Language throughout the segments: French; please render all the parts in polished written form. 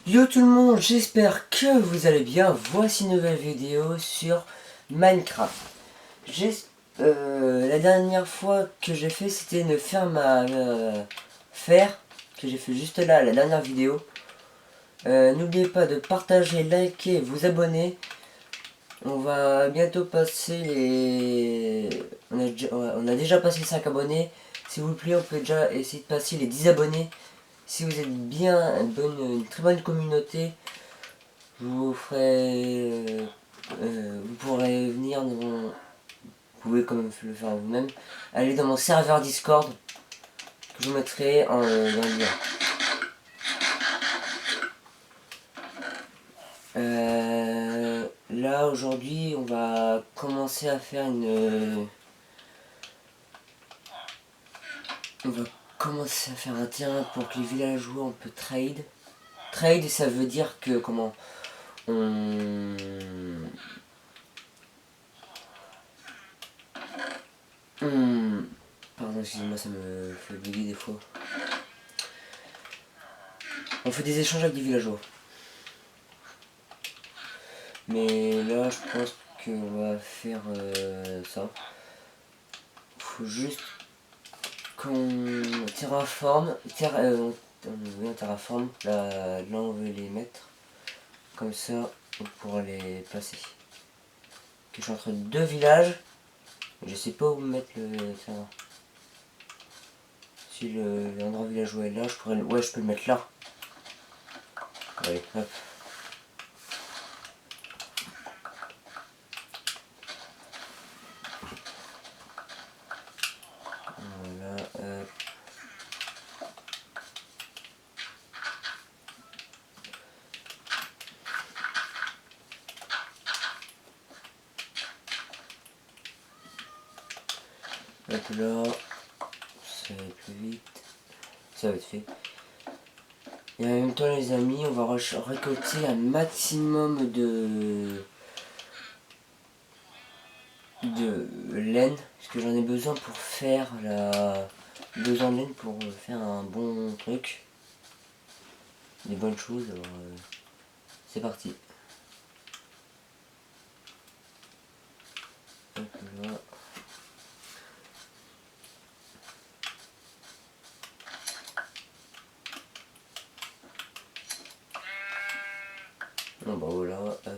Yo tout le monde, j'espère que vous allez bien. Voici une nouvelle vidéo sur Minecraft. La dernière fois que j'ai fait, c'était une ferme à faire, que j'ai fait juste là, la dernière vidéo. N'oubliez pas de partager, liker, vous abonner. On va bientôt passer les... on a déjà passé 5 abonnés. S'il vous plaît, on peut déjà essayer de passer les 10 abonnés. Si vous êtes bien une très bonne communauté, vous ferez... vous pourrez venir dans mon... Vous pouvez quand même le faire vous-même. Allez dans mon serveur Discord, que je vous mettrai dans le lien. Là aujourd'hui on va commencer à faire une... On va commencer à faire un terrain pour que les villageois on peut trade. Trade ça veut dire que comment on... Pardon, excusez-moi, ça me fait bugger des fois. On fait des échanges avec des villageois. Mais là, je pense qu'on va faire ça. Faut juste qu'on terraforme. On terraforme. Là, on veut les mettre. Comme ça, on pourra les placer. Je suis entre deux villages. Je sais pas où mettre le terrain. Si l'endroit villageois est là, je pourrais... Ouais, je peux le mettre là. Allez, hop. Voilà, hop. Hop là. Ça va être plus vite. Ça va être fait. Et en même temps les amis, on va récolter un maximum de laine. Parce que j'en ai besoin pour faire la... Besoin de laine pour faire un bon truc. Des bonnes choses. Alors c'est parti. Hop là. Bon bah voilà. Hop.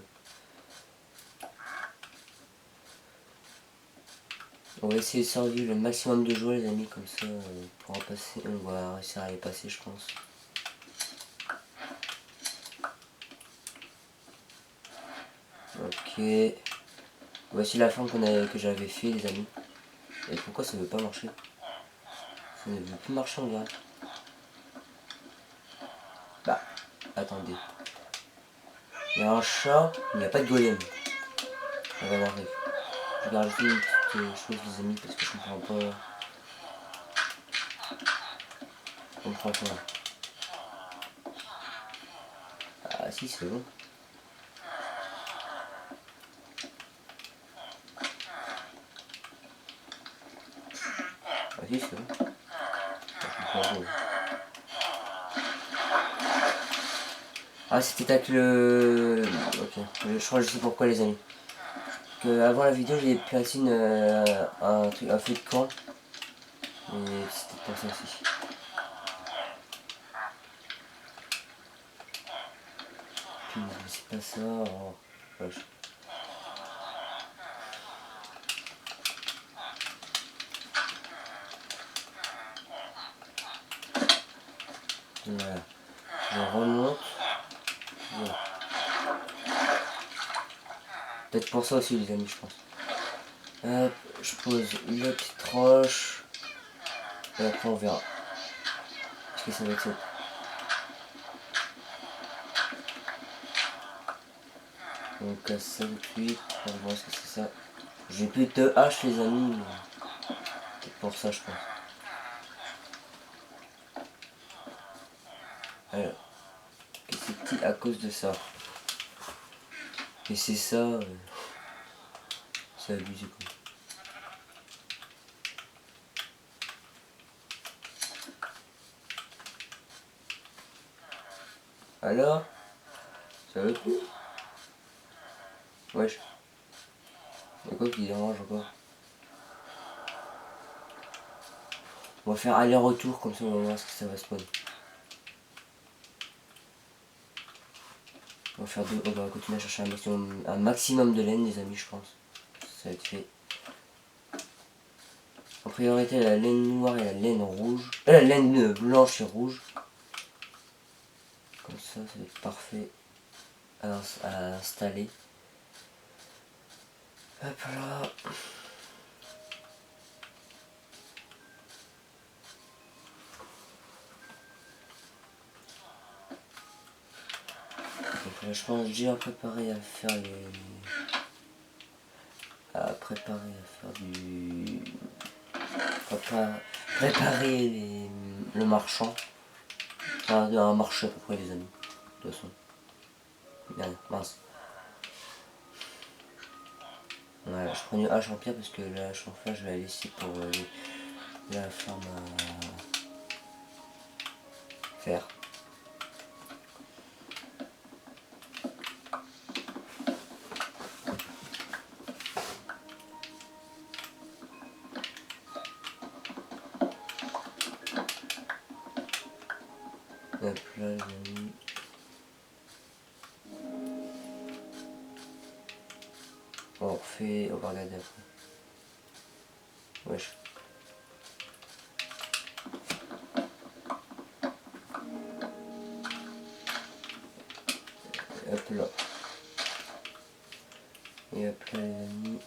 On va essayer de survivre le maximum de joueurs les amis, comme ça on pourra passer, on va réussir à les passer je pense. Ok. Voici la fin que j'avais fait les amis. Et pourquoi ça veut pas marcher? Ça ne veut plus marcher en vrai. Bah, attendez. Il y a un chat, il n'y a pas de golem. On va voir. Je vais rajouter une petite chose les amis parce que je comprends pas. Je comprends pas. Ah si c'est bon. Ah si c'est bon. Je comprends pas. Ah c'était avec le... Ok. Je crois que je sais pourquoi les amis. Que avant la vidéo j'ai placé un feu de camp. Et c'était pour ça aussi. Puis c'est pas ça. Oh, vache. Voilà. Je remonte. Voilà. Peut-être pour ça aussi les amis je pense. Hop, je pose une petite roche. Et après on verra. Est-ce que ça va être ça? On casse ça tout de suite. On va voir ce que c'est ça. J'ai plus de hache les amis. C'est pour ça je pense. Alors. Et c'est petit à cause de ça. Et c'est ça. C'est abusé quoi. Alors, Ça va plus? Wesh. Y'a quoi qui dérange encore? On va faire aller-retour, comme ça on va voir ce que ça va spawn. On va continuer à chercher un maximum de laine, les amis, je pense. Ça va être fait. En priorité, la laine noire et la laine rouge. La laine blanche et rouge. Comme ça va être parfait à installer. Hop là. Donc là, je pense déjà préparé à faire les... préparer le marchand. Enfin, un marché à peu près, les amis. De toute façon. Merde, mince. Voilà, je prends une hache en pierre parce que la hache en fer, je vais la laisser pour la ferme à faire. Hop là, les amis. On va regarder après. Wesh. Hop là. Et hop là, les amis.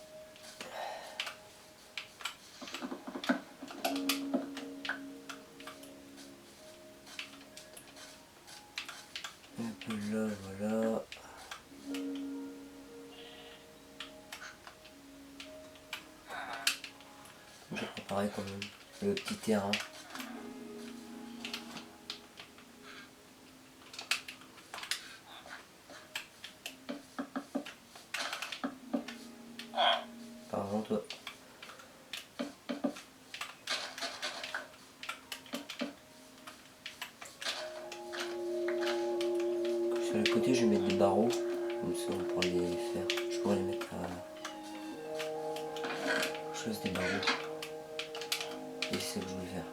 Hop là, voilà. J'ai préparé quand même le petit terrain. Par exemple, toi. Sur le côté, je vais mettre des barreaux. Comme ça, on pourra les faire. Je pourrais les mettre à chose des barreaux. Et c'est ce que je voulais faire.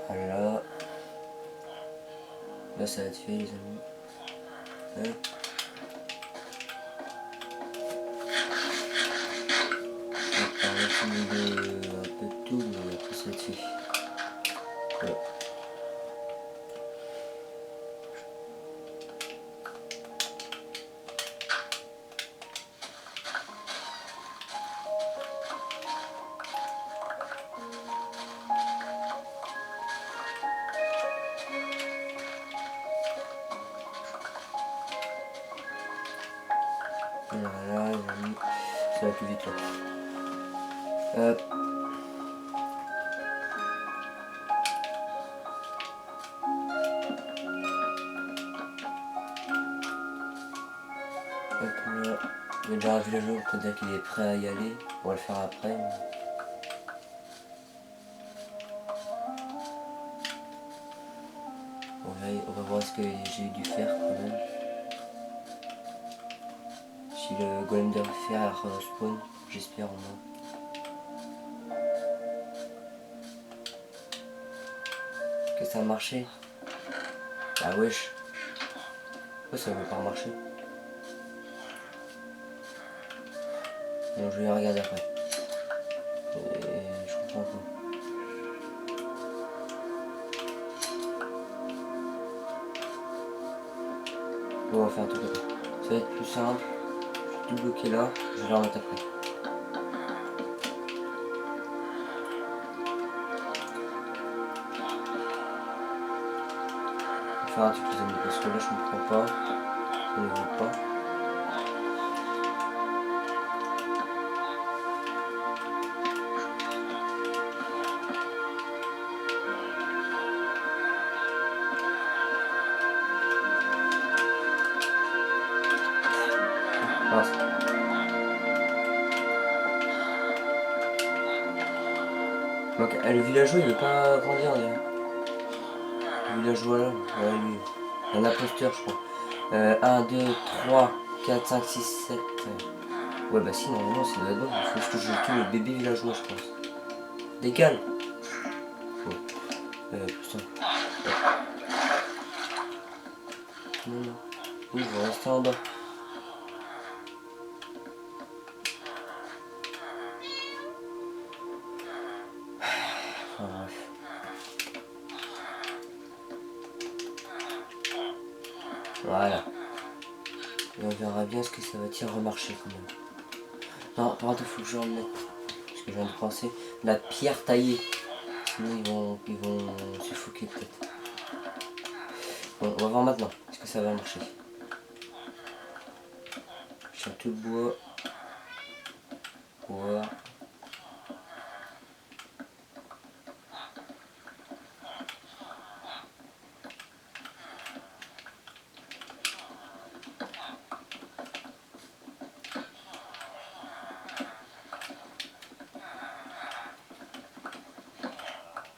Voilà. Là, ça va être fait, les amis. Hop. On va finir un peu de tout, mais après ça va être fait. Voilà. Voilà, les amis, ça va plus vite là. Hop. Hop là. Il y a déjà un villageois pour dire qu'il est prêt à y aller. On va le faire après. On va voir ce que j'ai dû faire quand même. Si le golem de fer spawn, j'espère au moins. Que ça a marché. Ah wesh. Pourquoi ça veut pas marcher? Bon, je vais regarder après. Et je comprends pas. Bon, on va faire un truc après. Ça va être plus simple. Je vais tout bloquer là. Je vais le remettre après. On va faire un truc les amis parce que là je comprends pas. Ça ne veut pas. mince. Donc le villageois il veut pas grandir, on dirait. Le villageois là, ouais, lui. Un imposteur je crois. 1, 2, 3, 4, 5, 6, 7. Ouais bah si normalement c'est doit être bon. Il faut juste que je tue le bébé villageois je pense. Décale. Bon. Putain. Non, non. Oui, je vais rester en bas. Enfin bref. Voilà. Et on verra bien ce que ça va-t-il remarcher quand même. Non, par contre il faut que je remette. Parce que je viens de penser. La pierre taillée. Sinon ils vont suffoquer peut-être. Bon, on va voir maintenant. Est-ce que ça va marcher? Je tiens tout le bois. Bois.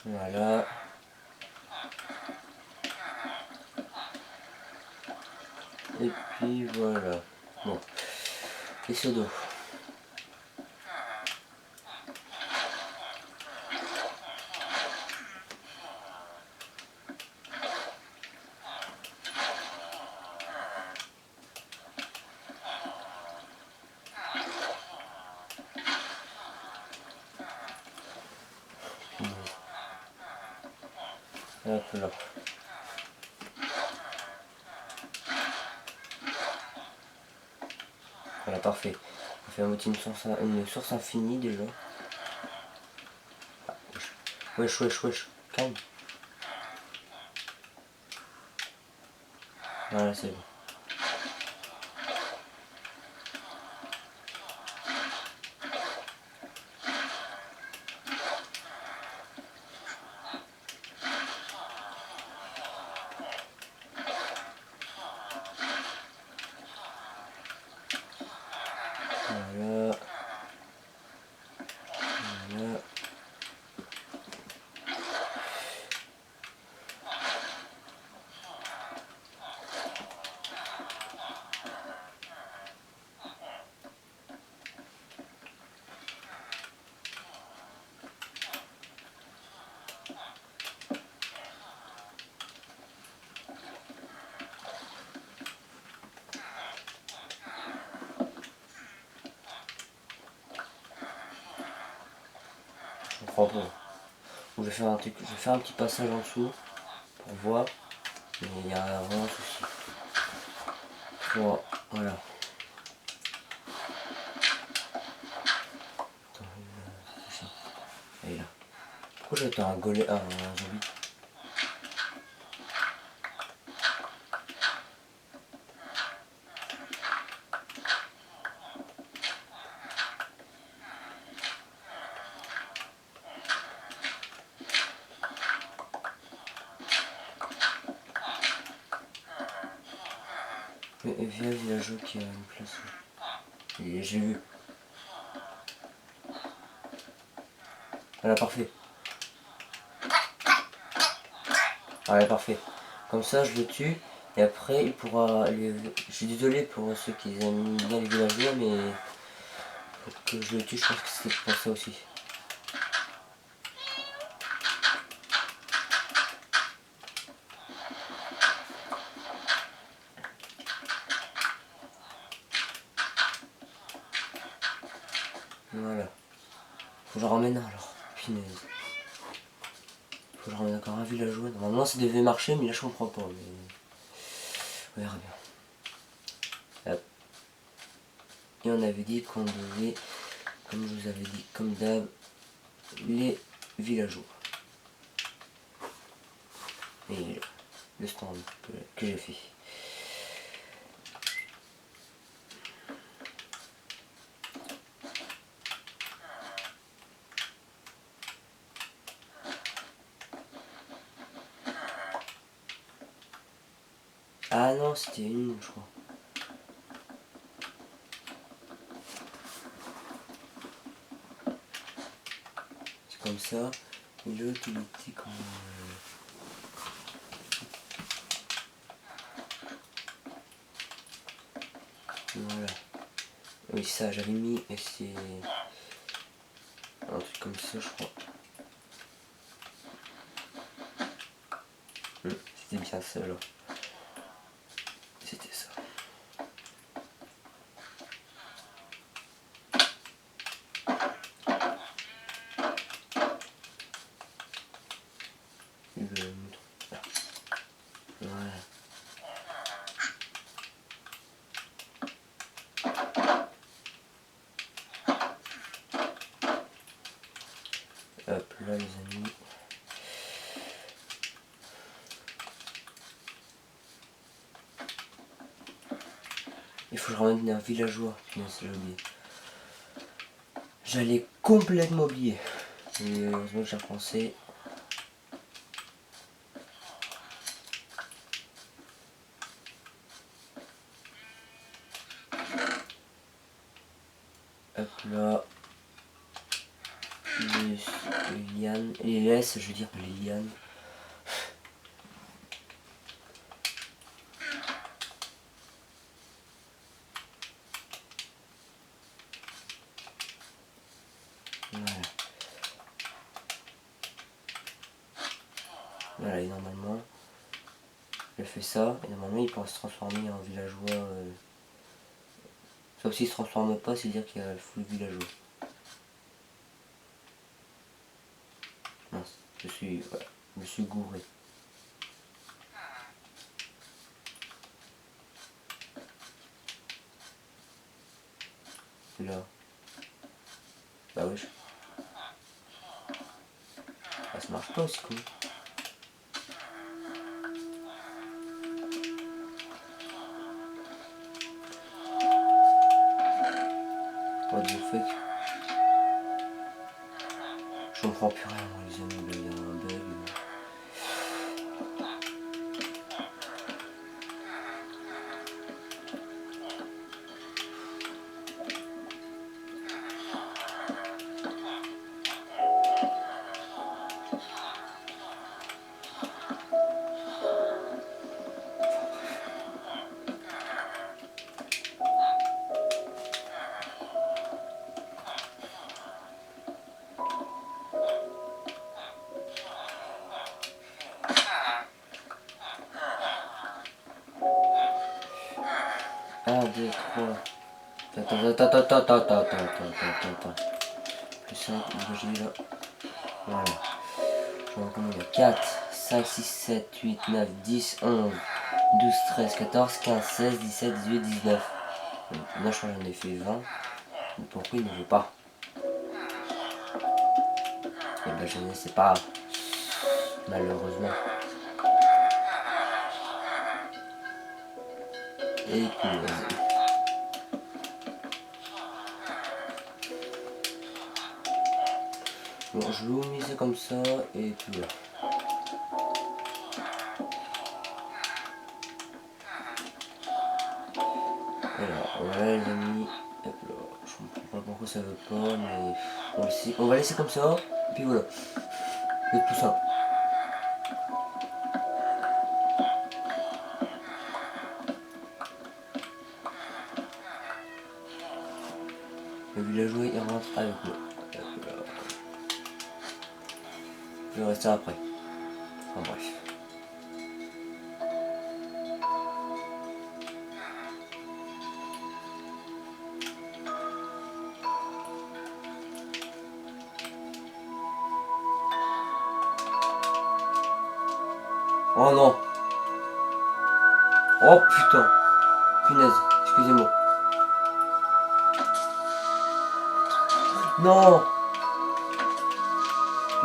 Voilà. Et puis voilà. Bon. Les seaux d'eau. Hop là. Voilà, parfait. On fait une source infinie déjà. Ah, wesh, wesh, wesh. Calme. Voilà, c'est bon. Voilà. Voilà. Je comprends pas. Je vais faire un truc, je vais faire un petit passage en dessous pour voir. Mais il y a vraiment un souci. Bon, voilà. Attends, elle est là. Pourquoi j'ai un golem, un zombie? Mais viens villageois qui a une place. Et j'ai vu. Voilà, parfait. Voilà, parfait. Comme ça, je le tue. Et après, il pourra... Je suis désolé pour ceux qui aiment bien les villageois, mais... Faut que je le tue, je pense que c'est pour ça aussi. Voilà. Faut que je ramène un alors. Punaise. Faut que je ramène encore un villageois. Normalement, ça devait marcher, mais là, je comprends pas. Mais... On verra bien. Hop. Et on avait dit qu'on devait, comme je vous avais dit, comme d'hab, les villageois. Et le stand que j'ai fait. Ah non, c'était une, je crois. comme ça. Et l'autre il était comme... Voilà. Oui ça j'avais mis, et c'est... un truc comme ça je crois. C'était bien ça alors. C'était ça. Voilà. Hop là les amis. Il faut que je ramène un villageois. Non, c'est oublié. J'allais complètement oublier. Et heureusement que j'ai repensé. Hop là. Les lianes. Les laisses, je veux dire les lianes. Voilà. Voilà, et normalement, je fais ça, et normalement il pourra se transformer en villageois. Sauf s'il se transforme pas, c'est dire qu'il y a le full villageois. Mince, voilà, je me suis gouré. Là. Bah oui. Ah, ça marche pas aussi cool. What the fuck. Je comprends plus rien moi les amis, il y a un bug. Un, deux, trois. Attends. Plus 5, j'ai là. Voilà. Je vois combien il y a 4, 5, 6, 7, 8, 9, 10, 11, 12, 13, 14, 15, 16, 17, 18, 19. Là je crois que j'en ai fait 20. Pourquoi il ne veut pas? Et ben je ne sais pas. Malheureusement. Et puis vas-y. Bon, je l'ai mis ça comme ça et puis voilà. Voilà les amis. Hop là. Je comprends pas pourquoi ça veut pas, mais on va laisser comme ça. Et puis voilà. C'est tout ça. Le villageois il rentre avec moi. Je vais rester après. Enfin bref. Oh non. Oh putain. Punaise. Excusez-moi. Non.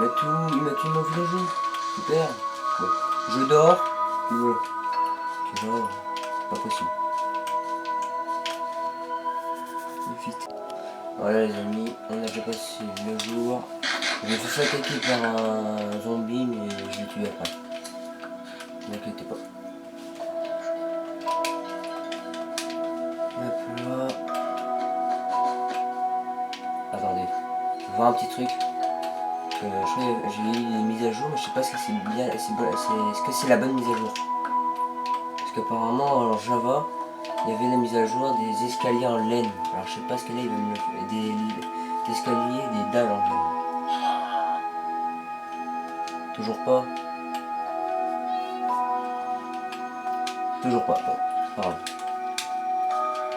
Il m'a tué mon villageois. Super. Bon. Je dors. Et voilà. Tu vois, pas possible. Vite. Voilà les amis, on a déjà passé le jour. Je me suis fait attaquer par un zombie mais je l'ai tué après. Ne vous inquiétez pas. Hop là. Attendez, je vais voir un petit truc. que je crois que j'ai eu des mises à jour, mais je sais pas si c'est bien, est-ce que c'est la bonne mise à jour. Parce qu'apparemment en Java, il y avait la mise à jour des escaliers en laine. Alors je sais pas ce que là ils veulent me faire. Des escaliers, des dalles en laine. Toujours pas. Toujours pas. Bon, pas grave.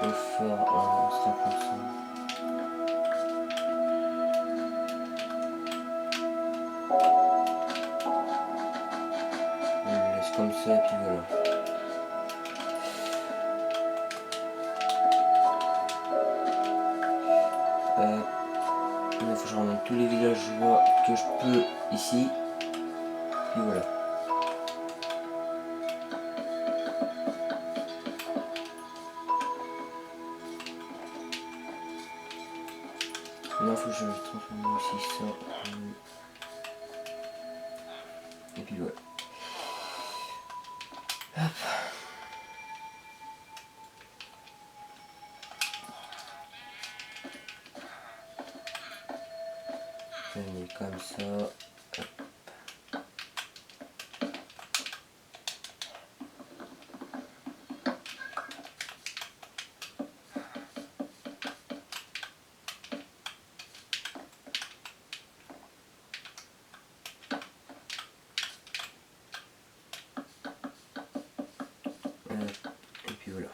On sera comme ça. On le laisse comme ça et puis voilà. Il faut que je ramène tous les villageois que je peux ici. Puis voilà. Maintenant il faut que je transforme aussi ça. Et puis voilà. Hop. Je mets comme ça. Hop. Et puis voilà.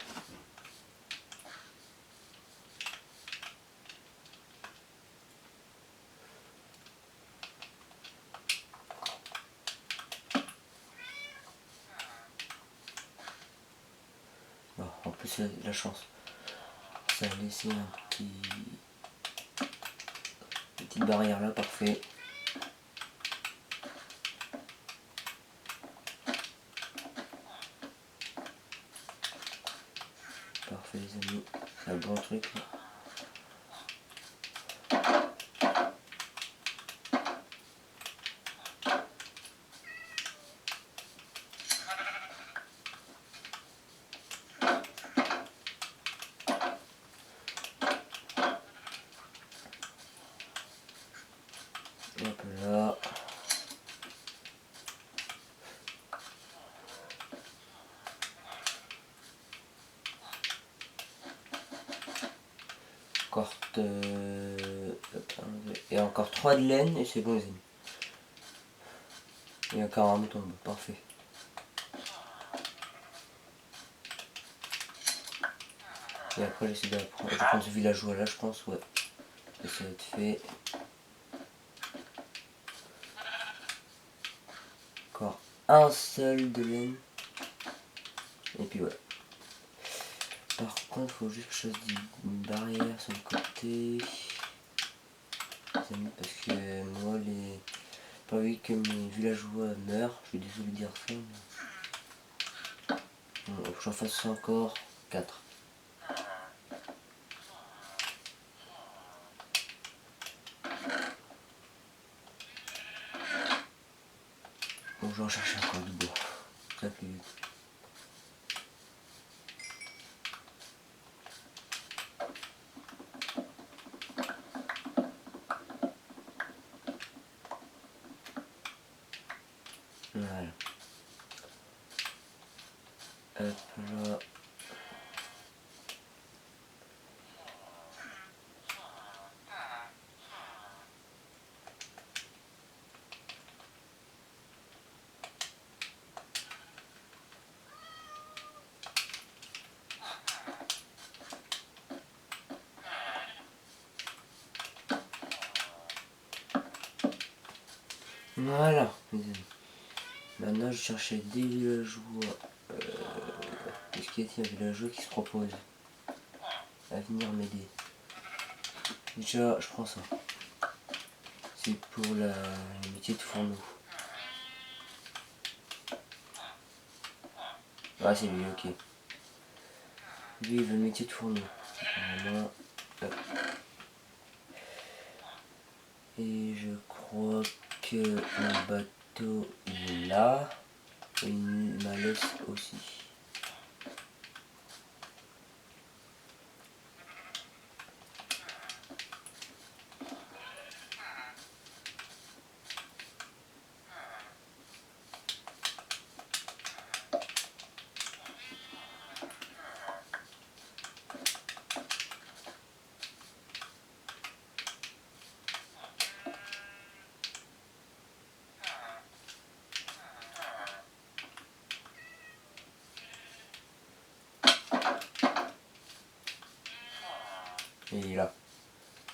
Bon, en plus la chance. Ça a laissé une petite barrière là, parfait. Parfait les amis, c'est un bon truc là. Hop là. Encore et encore 3 de laine et c'est bon les amis. Et encore un mouton, parfait. Et après j'essaie de prendre ce villageois là je pense, ouais. Et ça va être fait. Encore un seul de laine. Et puis voilà. Par contre, il faut juste que je fasse une barrière sur le côté. Parce que moi, pas envie que mes villageois meurent. Je suis désolé de dire ça. Mais... Bon, faut que j'en fasse encore 4. Bon, je vais en chercher encore du bois. Ça plus vite. Voilà. Hop là. Voilà, les amis. Maintenant, je cherchais des villageois. Est-ce qu'il y a un villageois qui se propose à venir m'aider? Déjà, je prends ça. C'est pour le métier de fourneau. Ah, c'est lui, ok. Lui, il veut le métier de fourneau. Voilà. Et je crois que mon bateau il est là. Et il m'a laissé aussi.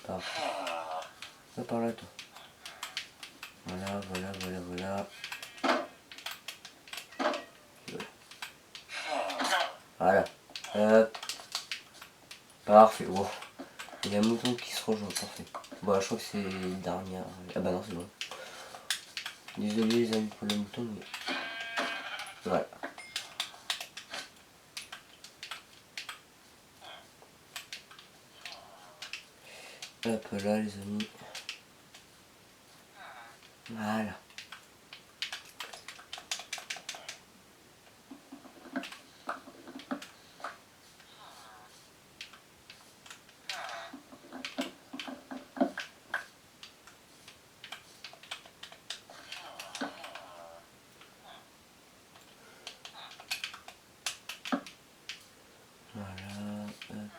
Parfait. Va par là, toi. Voilà, voilà, voilà, voilà. Voilà. Hop. Parfait. Wow. Il y a un mouton qui se rejoint. Parfait. Bon, je crois que c'est le dernier. Ah bah non, c'est bon. Désolé les amis pour le mouton, mais... Voilà. Hop là les amis. Voilà. Voilà. Hop.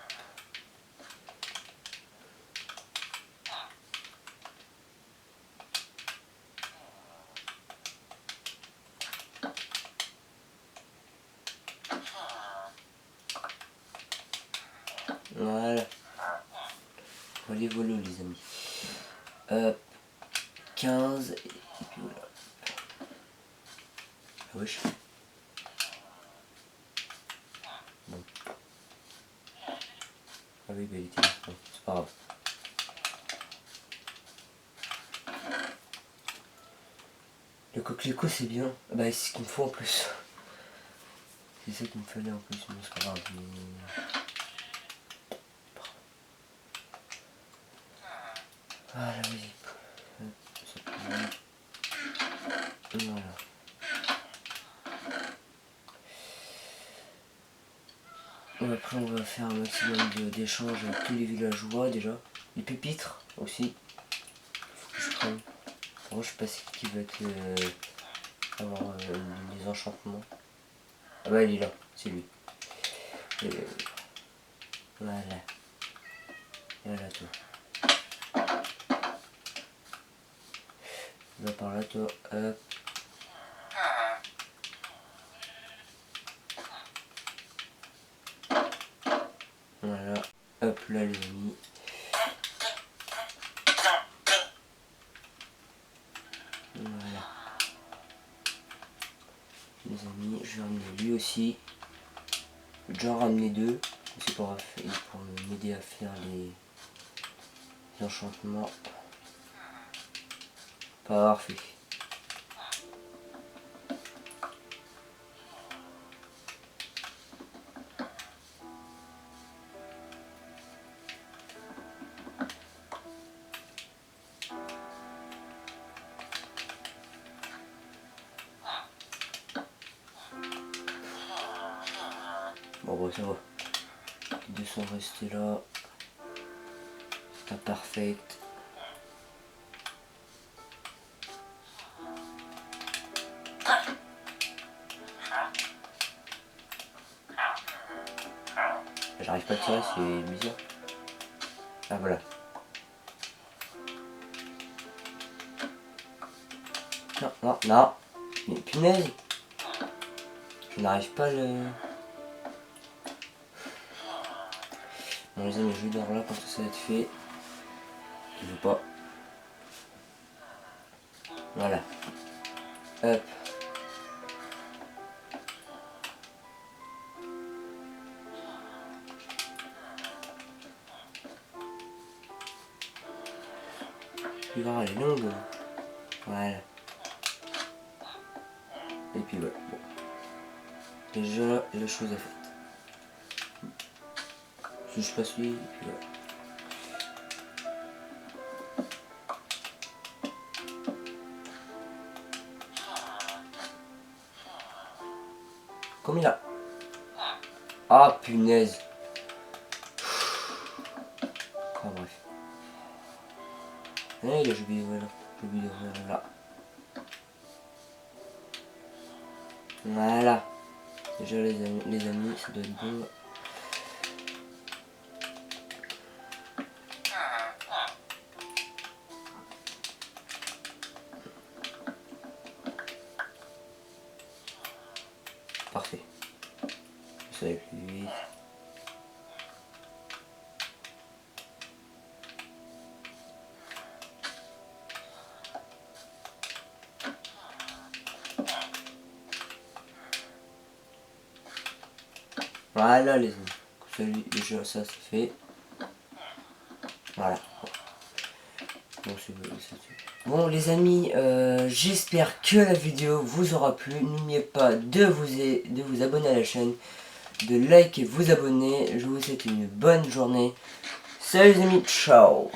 Voilà. Voilà, voilà les amis. Hop. 15. Et puis voilà. Ah wesh. Bon. Ah oui, bah il était là. Bon, c'est pas grave. Le coquelicot c'est bien. Ah bah c'est ce qu'il me faut en plus. C'est ça qu'il me fallait en plus, mais c'est pas grave. Mais... Voilà, vas-y. Voilà. Et après on va faire un maximum d'échanges avec tous les villageois déjà. Les pupitres aussi. Faut que je prenne. Moi je sais pas c'est qui va être avoir les enchantements. Ah bah il est là, c'est lui. Et, voilà. Voilà toi. Va par là toi. Hop. Voilà. Hop là les amis. Voilà. Les amis, je vais ramener lui aussi. J'ai déjà ramené deux. C'est pour m'aider à faire les enchantements. Parfait. Bon bah ça va. Les deux sont restés là. C'est pas parfait. J'arrive pas à tirer, c'est bizarre. Ah voilà. Non, non, non. Mais punaise. Je n'arrive pas à le... Bon les amis, je vais dehors là quand ça va être fait. Il veut pas. Voilà. Hop. Tu verras, elle est longue. Voilà. Et puis voilà. Bon. Déjà, la chose est faite. Si je passe lui, et puis voilà. Comme il a. Ah punaise. Ah bref. Et là j'ai oublié, voilà. J'ai oublié d'ouvrir là. Voilà. Déjà les amis, ça doit être bon. Parfait. Ça va plus vite. Voilà les amis. Celui, déjà ça c'est fait. Voilà. Bon les amis, j'espère que la vidéo vous aura plu. N'oubliez pas de vous abonner à la chaîne, de liker et vous abonner. Je vous souhaite une bonne journée. Salut les amis, ciao.